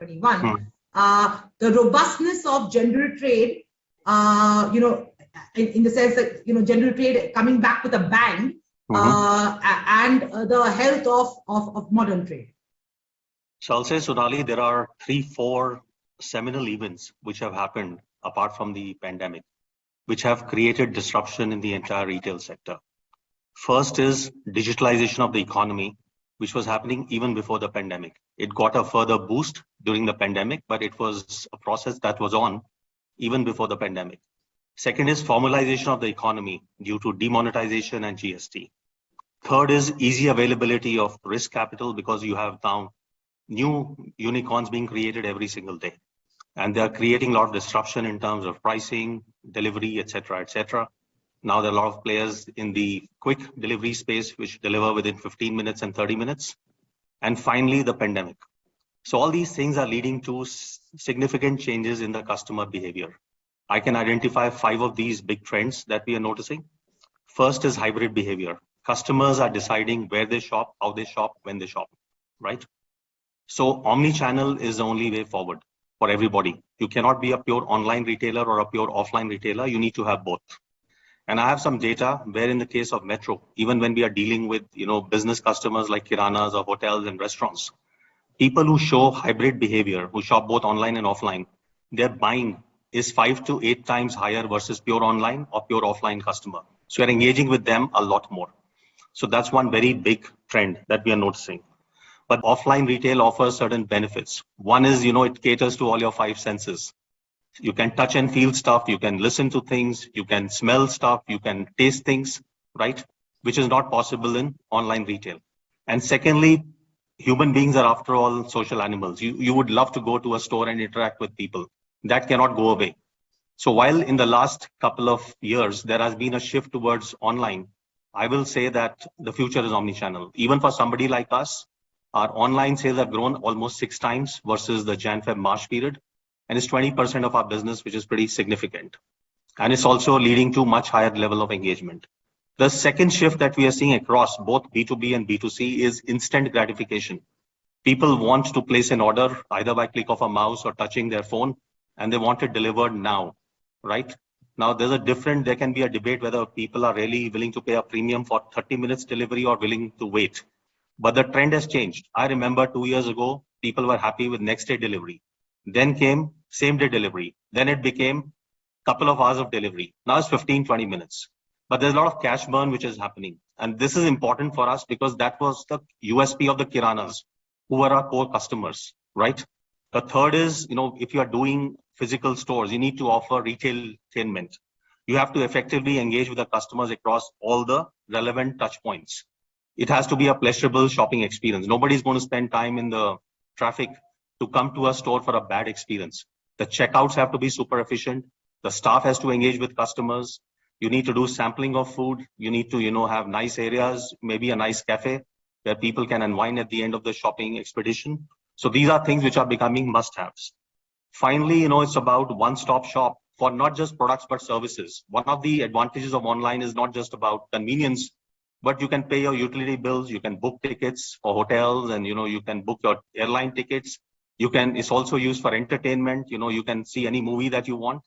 2021. The robustness of general trade, in the sense that, general trade coming back with a bang, and the health of modern trade. So I'll say, Sonali, there are 3-4 seminal events which have happened apart from the pandemic, which have created disruption in the entire retail sector. First is digitalization of the economy, which was happening even before the pandemic. It got a further boost during the pandemic, but it was a process that was on even before the pandemic. Second is formalization of the economy due to demonetization and GST. Third is easy availability of risk capital, because you have now new unicorns being created every single day. And they are creating a lot of disruption in terms of pricing, delivery, etc., etc. Now there are a lot of players in the quick delivery space which deliver within 15 minutes and 30 minutes. And finally, the pandemic. So all these things are leading to significant changes in the customer behavior. I can identify 5 of these big trends that we are noticing. First is hybrid behavior. Customers are deciding where they shop, how they shop, when they shop, right? So omni-channel is the only way forward for everybody. You cannot be a pure online retailer or a pure offline retailer. You need to have both. And I have some data where in the case of Metro, even when we are dealing with, business customers like kiranas or hotels and restaurants, people who show hybrid behavior, who shop both online and offline, their buying is 5 to 8 times higher versus pure online or pure offline customer. So you're engaging with them a lot more. So that's one very big trend that we are noticing. But offline retail offers certain benefits. One is, it caters to all your 5 senses. You can touch and feel stuff, you can listen to things, you can smell stuff, you can taste things, right? Which is not possible in online retail. And secondly, human beings are, after all, social animals. You would love to go to a store and interact with people. That cannot go away. So while in the last couple of years, there has been a shift towards online, I will say that the future is omnichannel. Even for somebody like us, our online sales have grown almost 6 times versus the Jan-Feb-March period. And it's 20% of our business, which is pretty significant. And it's also leading to much higher level of engagement. The second shift that we are seeing across both B2B and B2C is instant gratification. People want to place an order either by click of a mouse or touching their phone, and they want it delivered now, right? Now, there can be a debate whether people are really willing to pay a premium for 30 minutes delivery or willing to wait. But the trend has changed. I remember 2 years ago, people were happy with next day delivery. Then came same day delivery. Then it became a couple of hours of delivery. Now it's 15, 20 minutes. But there's a lot of cash burn which is happening. And this is important for us because that was the USP of the kiranas, who are our core customers, right? The third is, if you are doing physical stores, you need to offer retailtainment. You have to effectively engage with the customers across all the relevant touch points. It has to be a pleasurable shopping experience. Nobody's going to spend time in the traffic to come to a store for a bad experience. The checkouts have to be super efficient. The staff has to engage with customers. You need to do sampling of food. You need to, have nice areas, maybe a nice cafe where people can unwind at the end of the shopping expedition. So these are things which are becoming must-haves. Finally, it's about one-stop shop for not just products, but services. One of the advantages of online is not just about convenience, but you can pay your utility bills, you can book tickets for hotels, and, you can book your airline tickets. It's also used for entertainment. You can see any movie that you want.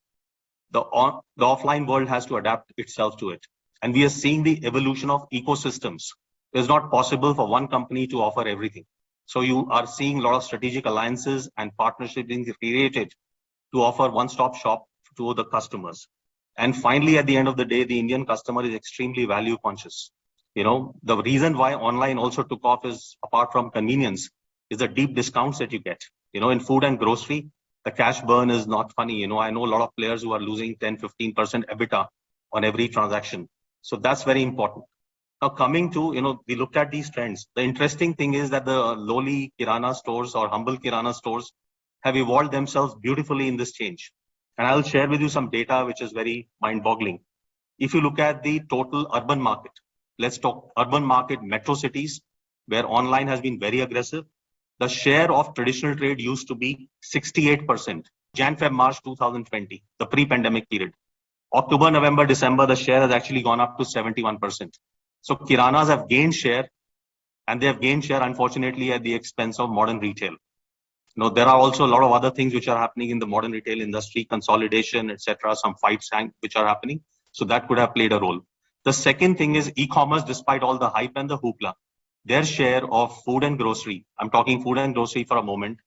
The offline world has to adapt itself to it. And we are seeing the evolution of ecosystems. It's not possible for one company to offer everything. So you are seeing a lot of strategic alliances and partnerships being created to offer one-stop shop to the customers. And finally, at the end of the day, the Indian customer is extremely value conscious. The reason why online also took off is, apart from convenience, is the deep discounts that you get. In food and grocery, the cash burn is not funny. I know a lot of players who are losing 10, 15% EBITDA on every transaction. So that's very important. Now coming to, we looked at these trends. The interesting thing is that the lowly kirana stores or humble kirana stores have evolved themselves beautifully in this change. And I'll share with you some data which is very mind-boggling. If you look at the total urban market, let's talk urban market, metro cities, where online has been very aggressive. The share of traditional trade used to be 68%, Jan-Feb-March 2020, the pre-pandemic period. October, November, December, the share has actually gone up to 71%. So kiranas have gained share, and they have gained share, unfortunately, at the expense of modern retail. There are also a lot of other things which are happening in the modern retail industry, consolidation, etc. Some fights which are happening. So that could have played a role. The second thing is e-commerce, despite all the hype and the hoopla, their share of food and grocery, I'm talking food and grocery for a moment,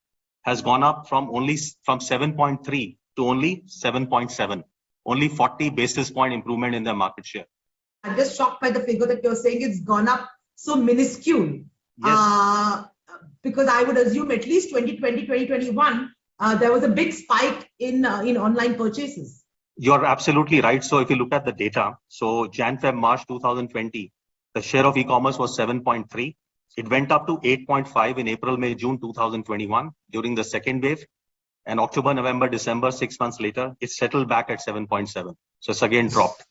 has gone up from 7.3 to only 7.7, only 40 basis point improvement in their market share. I'm just shocked by the figure that you're saying it's gone up so minuscule. Yes. Because I would assume at least 2020, 2021, there was a big spike in online purchases. You're absolutely right. So if you look at the data, so Jan, Feb, March 2020, the share of e-commerce was 7.3. It went up to 8.5 in April, May, June 2021 during the second wave. And October, November, December, 6 months later, it settled back at 7.7. So it's again dropped,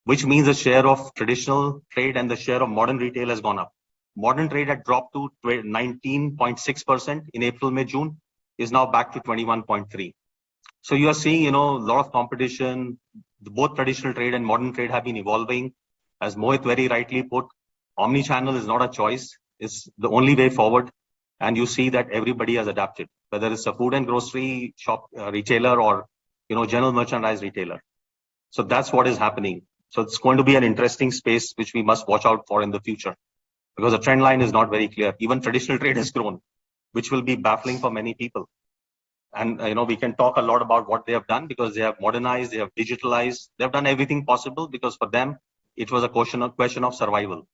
which means the share of traditional trade and the share of modern retail has gone up. Modern trade had dropped to 19.6% in April, May, June, is now back to 21.3. So you are seeing, a lot of competition. Both traditional trade and modern trade have been evolving. As Mohit very rightly put, omni-channel is not a choice. It's the only way forward. And you see that everybody has adapted, whether it's a food and grocery shop retailer or, general merchandise retailer. So that's what is happening. So it's going to be an interesting space which we must watch out for in the future, because the trend line is not very clear. Even traditional trade has grown, which will be baffling for many people. And we can talk a lot about what they have done, because they have modernized, they have digitalized, they have done everything possible, because for them it was a question of survival.